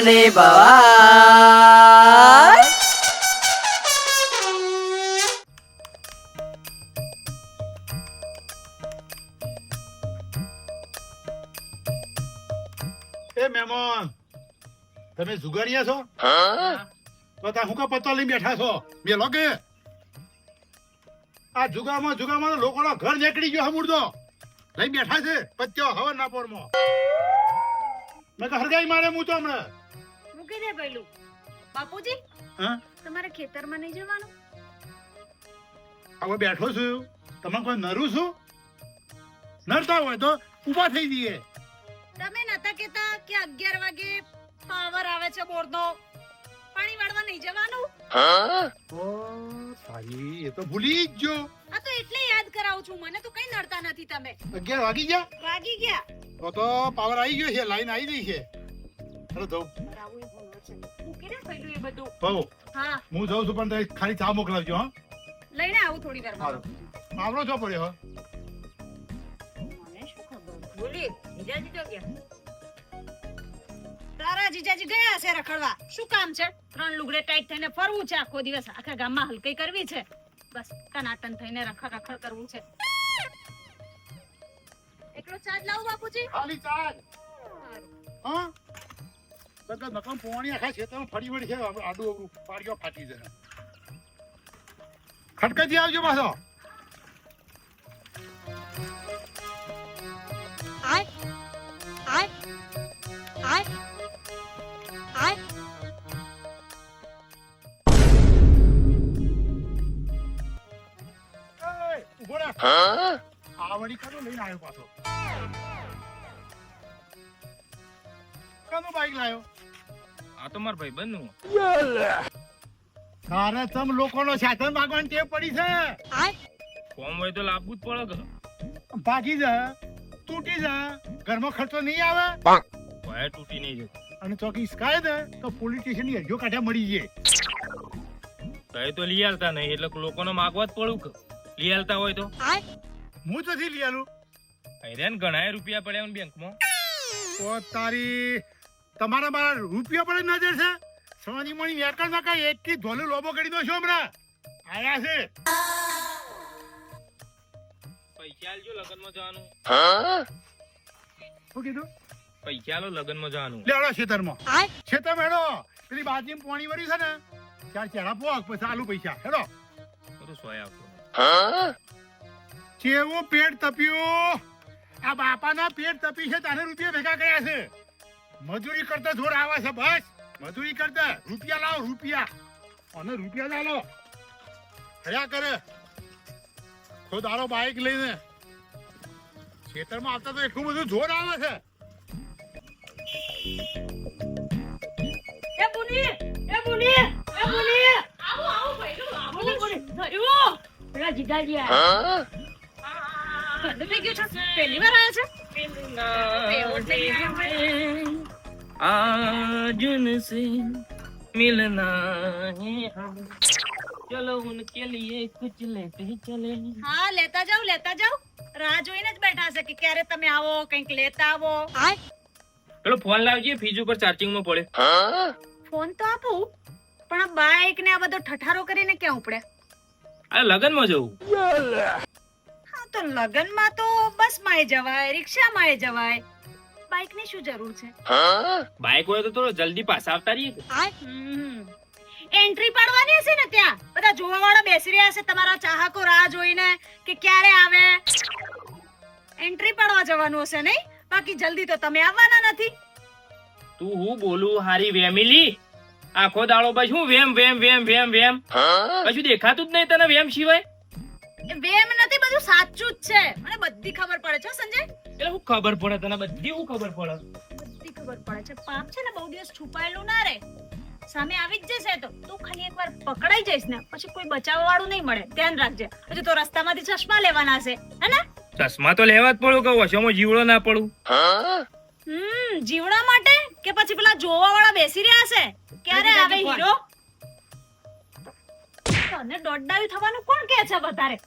ને ભવાય. એ મહેમાન, તમે જુગારિયા છો? તો ત્યાં હું કા પત્તો લઈને બેઠા છો? મેલો કે આ જુગામાં લોકોનો ઘર નીકળી ગયો હમુરદો લઈ બેઠા છે પત્યો હવર ના પોરમાં. મેં કહ્યું હરગાઈ મારે હું તો હમણાં મૂકી દે પેલું. બાપુજી, હા તમારે ખેતરમાં નહીં જવાનું? હવે બેઠો છું. તમે કોઈ નરું છું? નરતા હોય તો ઊભા થઈ જઈએ. તમે નતા કેતા કે 11 વાગે પાવર આવે છે બોરનો, પાણી વાળવા નહીં જવાનું? ઓ સારી, એ તો ભૂલી જ ગયો. આ તો એટલે યાદ કરાવું છું, મને તો કઈ નડતા નથી તમે. 11 વાગી ગયા? વાગી ગયા. તો પાવર આવી ગયો છે, લાઈન આવી ગઈ છે. ચલો જાઉં. રાવું એ બોલો છે. મૂકી દે પેલું એ બધું. બહુ હા, હું જાઉં છું પણ તમે ખાલી ચા મોકલાવજો. હા લઈને આવું થોડી વારમાં. સારું. પાવરો જો પડ્યો હો. મને શું ખબર? બોલી, જીજાજી તો ગયા. તારા જીજાજી ગયા હશે રખડવા. શું કામ છે? 3 લુગડે ટાઈટ થઈને ફરવું છે આખો દિવસ, આખા ગામમાં હલકઈ કરવી છે. બસ કનાટન થઈને રખડ કરવું છે. એકલો ચાર્જ લાવું બાપુજી? ખાલી ચા જ. હા બધા નકમ પોણી આખા ખેતરમાં ફરી વળી છે. આડું અવળું પાડ્યો ફાટી જાય. ખટકાજી આવજો પાછો. ઉભો રહે. આ વળી કનો લઈને આવ્યો પાછો? કનો બાઈક લાયો? આ તો માર ભાઈ બનનું તારે તમ લોકોનો સાધન માગવાની ટેવ પડી છે. કોમ હોય તો લાવવું જ પડે કે ભાગી જા, તૂટી જા, ઘરમાં ખર્ચો નહીં આવે. ભાઈ તૂટી નહીં જતું. અને ચોકી સ્કાય ને તો પોલીસ સ્ટેશન ની અરજીઓ કાઢ્યા મળી જાય. ભાઈ તો લઈ આવતા નહીં એટલે લોકોને માગવા જ પડું કે લઈ આવતા હોય તો. હું તો લઈ આલું. હેરાન ઘણા રૂપિયા પડ્યા બેંકમાં. તો તારી તમારા મારા રૂપિયા પડે નજર છે. સોની મણી વેકર માં કઈ એક થી ધોલું લોબો કરી દો છો હમણાં. આયા છે પૈસા આલજો લગનમાં જવાનું. શું કીધું? પૈસા આલો લગનમાં જવાનું. લેવડો ખેતરમાં. ખેતર હેડો. પેલી બાજરી પોણી વળી છે ને, 4 ચેડા પોક પછી આલુ પૈસા હેડો. બધું સોય આપો. કેવું પેટ તપ્યું. આ બાપાના પેટ તપી છે તાને રૂપિયા ભેગા કર્યા છે. મજૂરી કરતા જોર આવે છે. બસ મજૂરી કરતા રૂપિયા લાવો રૂપિયા. અને રૂપિયા લાવો હર્યા કરે. તો તારો બાઈક લઈને ખેતરમાં આવતા તો એટલું બધું જોર આવે છે. એ બુની, એ બુની, એ બુની. આવો ભઈલું, આવો બુની. ધર્યું. પેલા જીજાજી આયા. બંધ થઈ ગયું છે? પહેલી વાર આયા છે? आज उनसे मिलना है हम चलो उनके लिए कुछ लेते चले. હા, લેતા જાવ. રાહ જોઈને જ બેઠા છે કે ક્યારે તમે આવો, કંઈક લેતા આવો. પેલો ફોન લાવજે, ફીજ ઉપર ચાર્જિંગ માં પડે. ફોન તો આપું, પણ આ બાઈક ને આ બધો ઠઠારો કરીને ક્યાં ઉપડે? આ લગન માં જવું. હા, તો લગનમાં તો બસમાં જવાય, રિક્ષામાં જવાય. બાઈક ની શું જરૂર છે? બાઈક હોય તો થોડો જલ્દી પાછા આવતા રહીએ. એન્ટ્રી પાડવાની હશે ને, ત્યાં બધા જોવા વાળા બેસી રહ્યા હશે, તમારા ચાહકો રાહ જોઈને કે ક્યારે આવે. એન્ટ્રી પાડવા જવાનું હશે નહીં? બાકી જલ્દી તો તમે આવવાના નથી. તું હું બોલું હારી વેમિલી. આખો દાડો બસ હું વેમ કશું દેખાતું જ નહીં તને વેમ સિવાય. વેમ નથી, બધું સાચું જ છે. મને બધી ખબર પડે છે સંજય. એટલે હું ખબર પડે તને? બધી હું ખબર પડે? બધી ખબર પડે છે. પાપ છે ને બહુ દિવસ છુપાયેલું ના રહે, સામે આવી જ જશે. તો તું ખાલી એકવાર પકડાઈ જઈશ ને પછી કોઈ બચાવવા વાળું નહીં મળે. ધ્યાન રાખજે. હજુ તો રસ્તામાંથી ચશ્મા લેવાના છે, હે ને? ચશ્મા તો લેવા જ પડું કે વશોમાં જીવડો ના પડું. જીવડા માટે કે પછી પેલા જોવા વાળા બેસી રહ્યા છે ક્યારે આવે હીરો? તને દોડડાવી થવાનું કોણ કહે છે વધારે?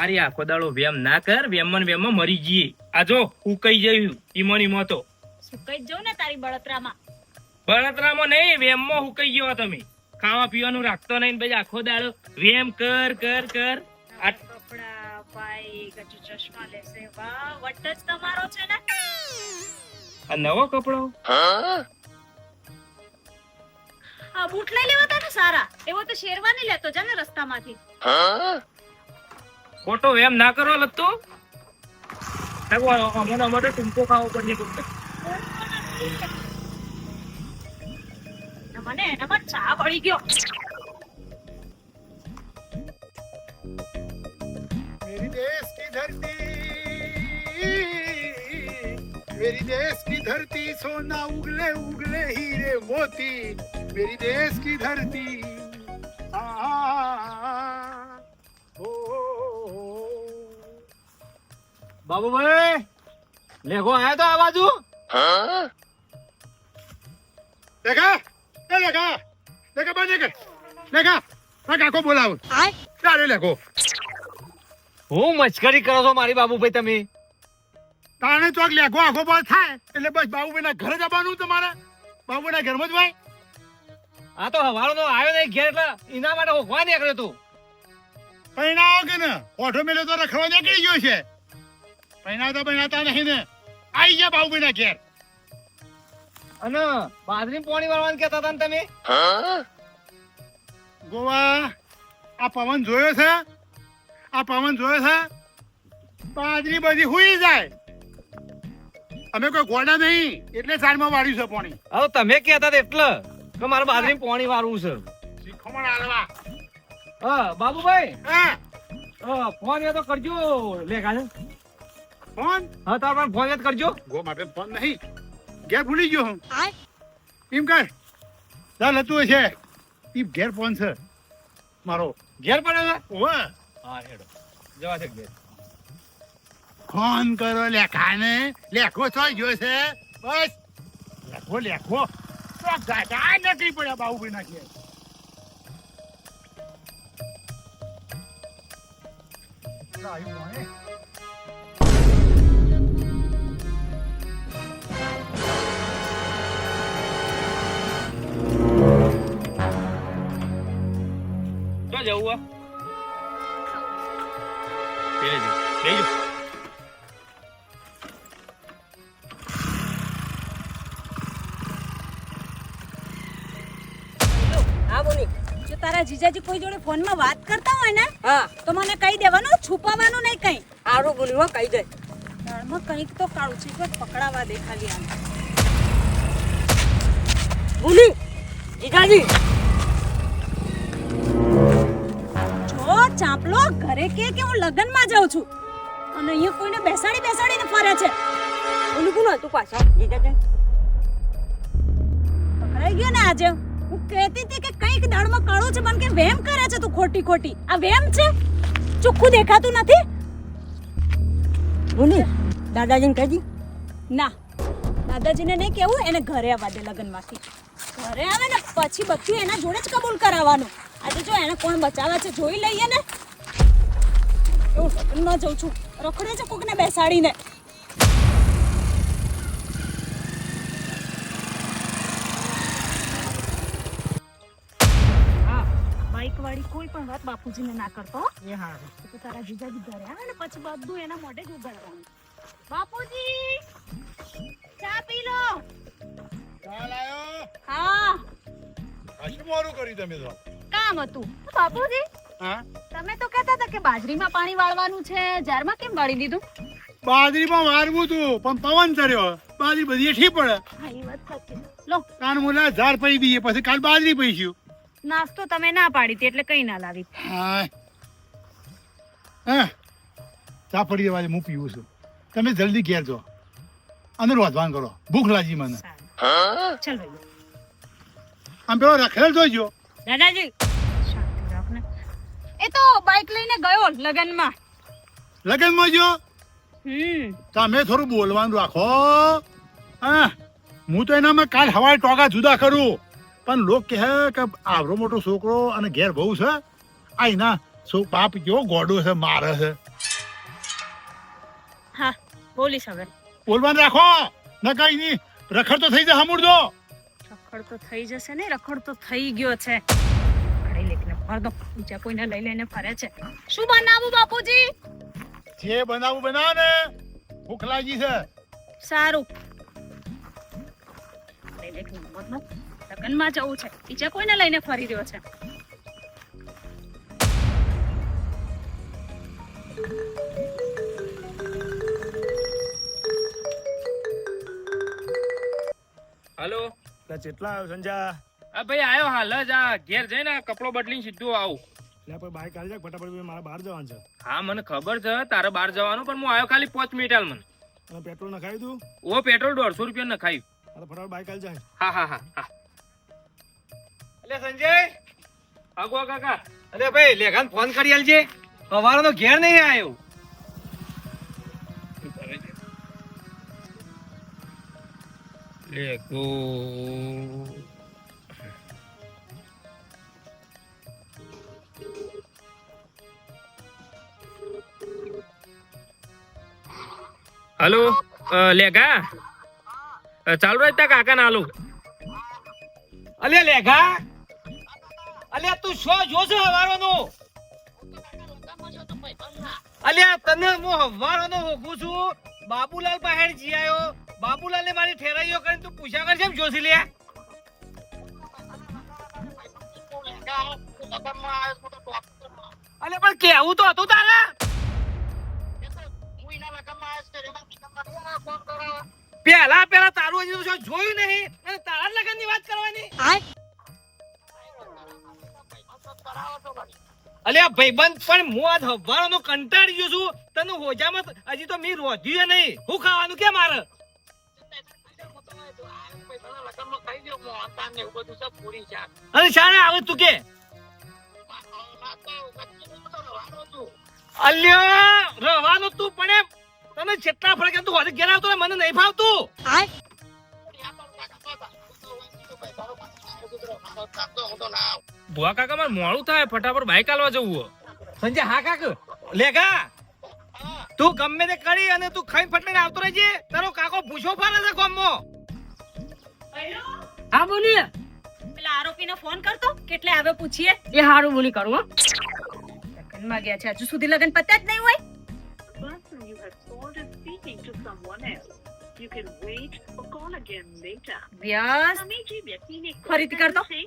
અરે આખો દાડો વેમ ના કર. વેમમાં મરી જઈએ. આ જો હું કઈ જયું ઈમોની મોતો. સુકાઈ જ જાઉં ને તારી બળતરામાં. બળતરામાં નહીં વેમમાં હુકાઈ ગયો તમે. ખાવા પીવાનું રાખતો નહીં પછી આખો દાડો વેમ કર કર કર. આ કપડા બાઈક હજુ ચશ્મા લેશે વાહ વટ જ તમારો છે ને આ નવો કપડો આ બૂટ લઈ લેવા તા ને સારા એવો તો શેરવાની લેતો જા ને રસ્તામાંથી ખોટો વેમ ના કરો લગતો. અમારા માટે ટૂંકો ખાવો પડે. મને એનામાં ચા પડી ગયો मेरी देश की धरती मेरी देश की धरती सोना उगले उगले हीरे मोती मेरी देश की धरती બાબુભાઈ લેખો આયા તો આ બાજુ. देखा देखा देखा बने कर देखा मैं काको बोलाव चाले लेको હું મસ્કરી કરો છો મારી બાબુભાઈ તમે? તાણે ચોક લેકો આખો બોલ થાય એટલે બસ બાબુભાઈના ઘરે જવાનું તમારે બાબુના ઘરમાં જ ભાઈ આ તો હવારો આવ્યો નહીં ઘેર એટલે એના માટે હોખવા નીકળ્યો તું. પૈણાવો કે ને ઓઠો મેલે તો રખડવા નીકળી ગયો છે. પૈણાતા નહીં ને આઈ ગયા બાબુભાઈના ઘેર. અને બાજરી પોણી વાળવાનું કહેતા હતા ને તમે? ગોવા આ પવન જોયો છે બાજરી બધી હુઈ જાય. અમે કોઈ ગોડા નહીં એટલે સારમાં વાળ્યું છે પાણી. હવે તમે કહેતા હતા એટલે કે મારે બાજરી પોણી વાળવું છે. શીખમણ આલવા હા બાબુભાઈ હા ફોન એ તો કરજો લેખા છે. ફોન હા તાર પણ ફોન જ કરજો. ગો માપે ફોન નહીં ઘેર ભૂલી ગયો હું એમ કર ચાલ હતું છે ઈ ઘેર ફોન છે મારો ઘેર પડે છે? ઓવે હા હેડો જવા દે ઘેર. ફોન કરો લેખાને લેખો થઈ ગયો છે બસ લેખો તો ગાડા નથી પડ્યા બાબુભાઈ ના ઘેર. આવ્યું ને તો જવું લેજો. હા બોલી જો તારા જીજાજી કોઈ જોડે ફોનમાં વાત કરતા હોય ને હા તો મને કહી દેવાનું છુપાવવાનું નહીં કઈ આરું બોલી હો કહી દે દાળમાં કંઈક તો કાળું છે કોઈ પકડાવા દે ખાલી આને બોલી જીજાજી જો ચાંપલો ઘરે કે હું લગનમાં જાઉં છું અને અહીંયા કોઈને બેસાડીને ફરે છે બોલી કોણ હતું પાછા જીજાજી પકડાઈ ગયો ને આજે હું કહેતી હતી કે કંઈક દાળમાં કાળું છે પણ કે વેમ કરે છે તું ખોટી આ વેમ છે ચોખ્ખું દેખાતું નથી બોલી દાદાજીને કહેજી ના દાદાજીને નહીં કેવું એને ઘરે આવવા દે લગનમાંથી ઘરે આવે ને પછી બધું એના જોડે જ કબૂલ કરાવવાનું આજે જો એને કોણ બચાવે છે જોઈ લઈએ ને એવું લગનમાં જઉં છું રખડે છે કોકને બેસાડીને બાઈક વાળી કોઈ પણ વાત બાપુજીને ના કરતો હો. એ હા તો તારા જીજાજી ઘરે આવે ને પછી બધું એના મોઢે જ ઉગાડવાનું બાપુજી ચા પી લો ચાલ આયો હા આશી મોરું કર્યું તમે તો કામ હતું બાપુજી હા તમે તો કહેતા હતા કે બાજરીમાં પાણી વાળવાનું છે જારમાં કેમ વાળી દીધું બાજરીમાં વારવું તું પણ પવન ચડ્યો બાજરી બધી ઠી પડે હા એ વાત સાચી લો કાન મુલા ઝાડ પડી દઈએ પછી કાલ બાજરી પડીશું નાસ્તો તમે ના પાડી હતી એટલે કઈ ના લાવી હા હા ચા પડી દેવા હું પીવું છું તમે જલ્દી ઘેર જો અને રોધવાન કરો ભૂખ લાગી મને ચાલ ભાઈ આમ પેલો રખેલ જોઈજો દાદાજી શાંતિ રાખ ને એ તો બાઈક લઈને ગયો લગનમાં લગનમાં જો હમ તમે થોડું બોલવાનું રાખો હા હું તો એનામાં કાલ હવાઈ ટોકા જુદા કરું પણ લોક કહે કે આવરો મોટો છોકરો અને ઘેર બહુ છે આ એના બાપ કેવો ગોડો છે મારે છે હા બોલીશ હવે બોલવાનું રાખો ન કઈ નહીં રખડ તો થઈ જાય હમુર દો રખડ તો થઈ જશે ને, રખડ તો થઈ ગયો છે. પકડી લેને ફર દો, બીજા કોઈને લઈ લઈને ફરે છે. શું બનાવું બાપુજી? જે બનાવું બનાવ ને, ભૂખ લાગી છે. સારું. પકડી લેને મતનો લગનમાં જવું છે, બીજા કોઈને લઈને ફરી રહ્યો છે. હલો કેટલા આવ્યો સંજા? આ ભાઈ આયો હાલ જ. આ ઘેર જઈને કપડો બદલીને સીધું આવું. લે પછી બાઈક કાઢી જા ફટાફટ, મારે બહાર જવાનું છે. હા મને ખબર છે તારે બહાર જવાનું, પણ હું આવ્યો ખાલી 5 મિનિટ હાલ મને. અને પેટ્રોલ નખાવી દઉં? ઓ પેટ્રોલ 150 રૂપિયા નખાયું. તો ફટાફટ બાઈક કાઢી જાય. હા હા હા હા. અલે સંજય, આગો કાકા. અલે ભાઈ લેખાન ફોન કરી આલજે. સવારનો ઘેર નહીં આવ્યો. લેગો હલો લેગા ચાલુ રહેતા કાકા ના આલુ. અલે લેખા, અલે તું શો જોશે હવારોનો? અલ્યા તને હું હવારોનો હોકું છું. બાબુલાલ પાસે જી આવ્યો. બાબુલાલે મારી ઠેરાઈઓ કરીને તું પૂછ્યા કર કેમ જોશી લે? અલે પણ કેવું તો હતું તારે. પેલા તારું હજી તો જોયું નહીં અને તારા લગન ની વાત કરવાની. અલ્યા ભાઈબંધ, પણ હું આજ હવારોનો કંટાળી ગયો છું. તને હોજામાં હજી તો મી રોધ્યું નહીં. હું ખાવાનું કે મારે? અને શાણે આવે તું કે? અલ્યા રવાનું તું, પણ એમ તને જેટલા ફરક તું હજી ઘેર આવતો મને નહીં ફાવતું. ભુવા કાકા મારે મોડું થાય, ફટાફટ બાઈક આલવા જવું. સંજય હા કાક લેગા, તું ગમે તે કરી અને તું ખાઈ ફટલે આવતો રહેજે. તારો કાકો પૂછો ફરે છે ગામમાં. હા બોલીએ. પેલા આરોપીને ફોન કરતો, કેટલે આવે પૂછીએ. એ હારું બોલી કરું હો. લગનમાં ગયા છે, હજુ સુધી લગન પત્યા જ નહીં હોય. person you have called is speaking to someone else. You can wait or call again later. વ્યસ્ત. તમે જે વ્યક્તિને call ફરીથી કરતો. કર્યું છે,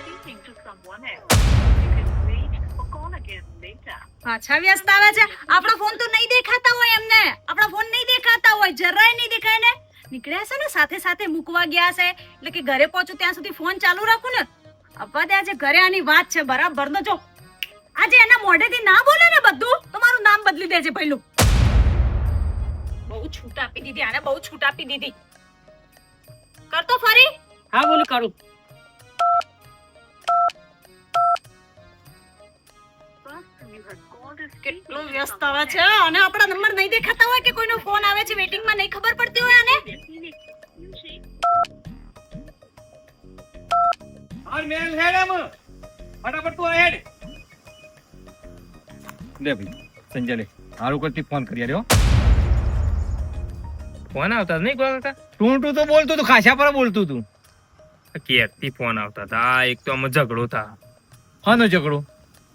speaking to someone else. You can wait or call again later. પાછા વ્યસ્ત આવે છે. આપણા ફોન તો નહીં દેખાતા હોય એમને. આપણા ફોન નહીં દેખાતા હોય, જરાય નહીં દેખાય ને. નીકળ્યા છે ને, સાથે સાથે મૂકવા ગયા છે, એટલે કે ઘરે પહોંચું ત્યાં સુધી ફોન ચાલુ રાખું ને. અબ્બા દે આજે ઘરે આની વાત છે બરાબર નો. જો આજે એના મોઢેથી ના બોલે ને બધું, તો મારું નામ બદલી દેજે પહેલું. બહુ છૂટ આપી દીધી આને, બહુ છૂટ આપી દીધી. કરતો ફરી. હા બોલી કરું. Person you have called is કેટલો speaking to વ્યસ્ત someone આવે છે, અને આપણા નંબર નહીં દેખાતા હોય કે કોઈનો ફોન આવે છે વેટિંગમાં, નહીં ખબર પડતી હોય આને. વ્યક્તિને કર્યું છે. હાલ મેલ હેડ આમ. ફટાફટ તું હેડ. લે ભાઈ સંજય લે, હારું કરતી ફોન કરી આલ્યો. ફોન આવતા નહીં કાકા? તું તો બોલતું તું, ખાસા પર બોલતું તું. ક્યાંથી ફોન આવતા હતા? એક તો અમે ઝઘડો થા. હાનો ઝઘડો?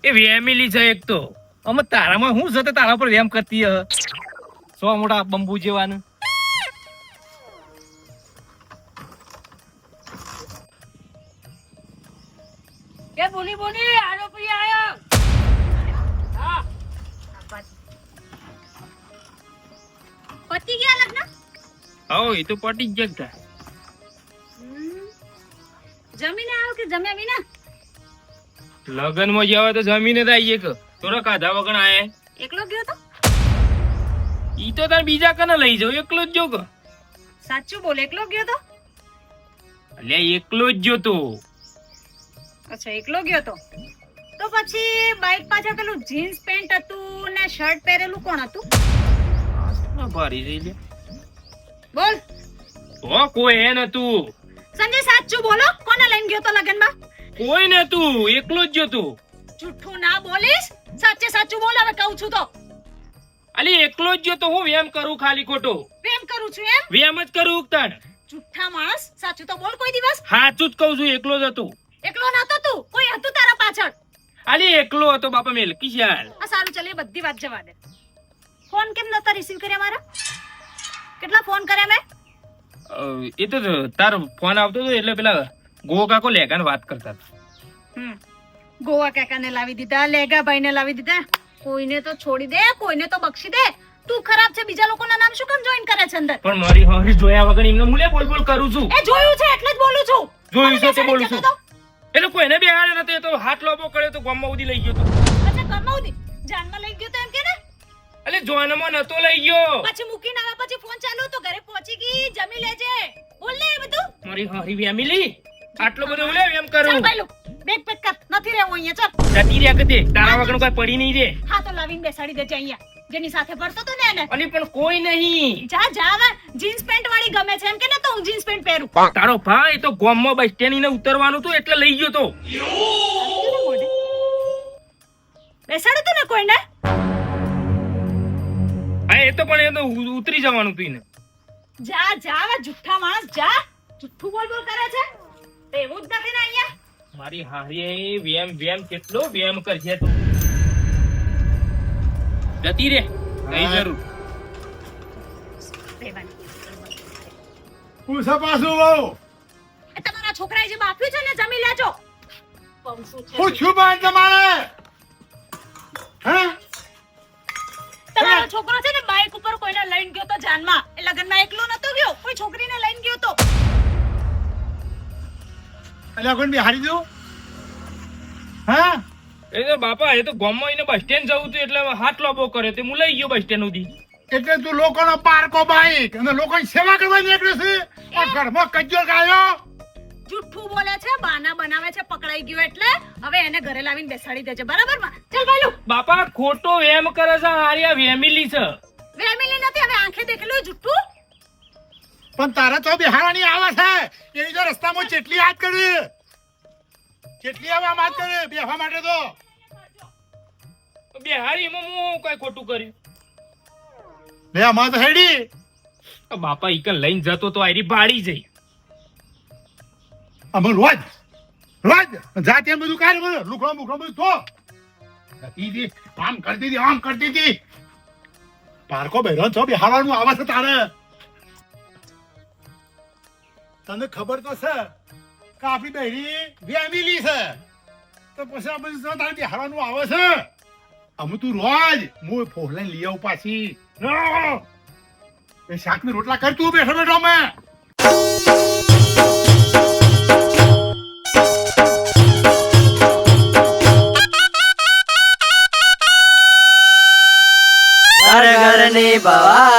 એ ફેમિલી છે એક તો. અમે તારામાં હું છે તે તારા પર વેમ કરતી હ. સો મોટા બંબુ જેવાનું. એ બોલી બોલી આરોપી આયો. પતી ગયા લગ્ન? હો એ તો પટી જ જગતા. જમીને આવ્યો કે જમ્યા વિના? લગન માં જવા તો જમીને જ આવીએ કે થોડા કાધા વગર આયા. એકલો ગયો તો? ઈ તો તાર બીજા કને લઈ જાવ, એકલો જ જો કે. સાચું બોલ, એકલો ગયો તો? અલ્યા એકલો જ જો તો. અચ્છા એકલો ગયો તો. તો પછી બાઈક પાછળ પેલું જીન્સ પેન્ટ હતું ને શર્ટ પહેરેલું કોણ હતું? ભારી રહી લે. બોલ ઓ કોઈ હે નતું. સંજય સાચું બોલો, કોને લઈને ગયો તો લગનમાં? કોઈ નતું, એકલો જ જો તો. જૂઠું ના બોલીશ. સાચે સાચું બોલ હવે કહું છું તો અલી એકલો જ ગયો તો હું વેમ કરું ખાલી ખોટો પ્રેમ કરું છું એમ વેમ જ કરું ઉગતાણ જુઠ્ઠા માણસ સાચું તો બોલ કોઈ દિવસ સાચું જ કહું છું એકલો જ હતો એકલો નતો તું કોઈ હતું તારા પાછળ અલી એકલો હતો બાપા મેલકી શાલ આ સારું ચાલ એ બધી વાત જવા દે ફોન કેમ નતા રિસીવ કર્યા મારા કેટલા ફોન કર્યા મેં એ તો તાર ફોન આવતો હતો એટલે પેલા ગો કાકો લેગાને વાત કરતા હતા ગોવા કાકાને લાવી દીધા લેગા ભાઈને લાવી દીધા કોઈને તો છોડી દે કોઈને તો બક્ષી દે તું ખરાબ છે બીજા લોકોના નામ શું કેમ જોઈન કરે છે અંદર પણ મારી હારી જોયા વગર એમને મુલે બોલ બોલ કરું છું એ જોયું છે એટલે જ બોલું છું જોયું છે તે મને બોલું છું બેસાડી એ લોકો એને બેહાડે નતો એ તો હાથ લોબો કર્યો તો ગામમાં ઉધી લઈ ગયો તો અચ્છા કમાઉદી જાનમાં લઈ ગયો તો એમ કે ને અલે જોનમાં નતો લઈ ગયો પછી મૂકીને આવ્યા પછી ફોન ચાલુ તો ઘરે પહોંચી ગઈ જમી લેજે બોલ ને એ બધું મારી હારી વેમિલી આટલો બધો ઉલે એમ ચાલ કરું ભાઈલું બેગ પેક કર નથી રહેવું અહીંયા ચાલ જતી રહ્યા કે તે તારા વગર કોઈ પડી નહીં રે હા તો લાવીને બેસાડી દેજે અહીંયા જેની સાથે ભરતો તો ને એને અલી પણ કોઈ નહીં જા જા હવે જીન્સ પેન્ટ વાળી ગમે છે એમ કે ને તો હું જીન્સ પેન્ટ પહેરું તારો ભાઈ તો ગામમાં બસ સ્ટેન્ડ ને ઉતરવાનું હતું એટલે લઈ ગયો તો બેસાડ્યું તું ને કોઈને હા એ તો પણ એ તો ઉતરી જવાનું હતું એને જા જા હવે જુઠ્ઠા માણસ જા જુઠ્ઠું બોલ બોલ કરે છે તો એવું જ નથી ને અહીંયા મારી હારી વેમ વેમ કેટલો વેમ કરશે તું જતી રે કઈ જરૂર પૂછા પાછું બહુ એ તમારા છોકરાએ જે બાપ્યું છે ને જમી લેજો પૂછ્યું પણ તમારે હા તમારો છોકરો છે ને બાઇક ઉપર કોઈને લઈને ગયો તો જાનમાં એ લગનમાં એકલો નતો ગયો કોઈ છોકરીને લઈને ગયો તો અલ્યા કોણ બિહારી દઉં હા એ તો બાપા એ તો ગામમાં એને બસ સ્ટેન્ડ જવું હતું એટલે હાથ લોબો કર્યો તે હું લઈ ગયો બસ સ્ટેન્ડ સુધી એટલે તું લોકોનો પારકો બાઈક અને લોકોની સેવા કરવા નીકળ્યો છે પણ ઘરમાં કજ્જો ગાયો જુઠ્ઠું બોલે છે બાના બનાવે છે પકડાઈ ગયો એટલે હવે એને ઘરે લાવીને બેસાડી દેજે બરાબર માં ચાલ ભાઈલું બાપા ખોટો વેમ કરે છે હારી આ વેમિલી છે વેમિલી નથી હવે આંખે દેખેલું એ જુઠ્ઠું પણ તારા તો બિહારવાની આવે છે એવી તો રસ્તામાં ચેટલી યાદ કરી ચેટલી આવે આમ યાદ કરી બેહવા માટે તો બિહારીમાં હું કઈ ખોટું કર્યું લે આમાં તો હેડી બાપા ઈકન લઈને જતો તો આરી બાળી જઈ અમે રોજ રોજ જાતે એમ બધું કાઢ બધું લુકડો મુકડો બધું તો દીદી આમ કરતી હતી આમ કરતી હતી પારકો બેરો છો બિહારવાનું આવે છે તારે તને ખબર તો છે કે આપણી બહેરી વેમિલી છે તો પછી આ બધું તારે બિહારવાનું આવે છે અમે તું રોજ હું ફોહલાઈને લઈ આવું પાછી એ શાક ની રોટલા કર તું બેઠો બેઠો મેં ઘર ઘરની બવા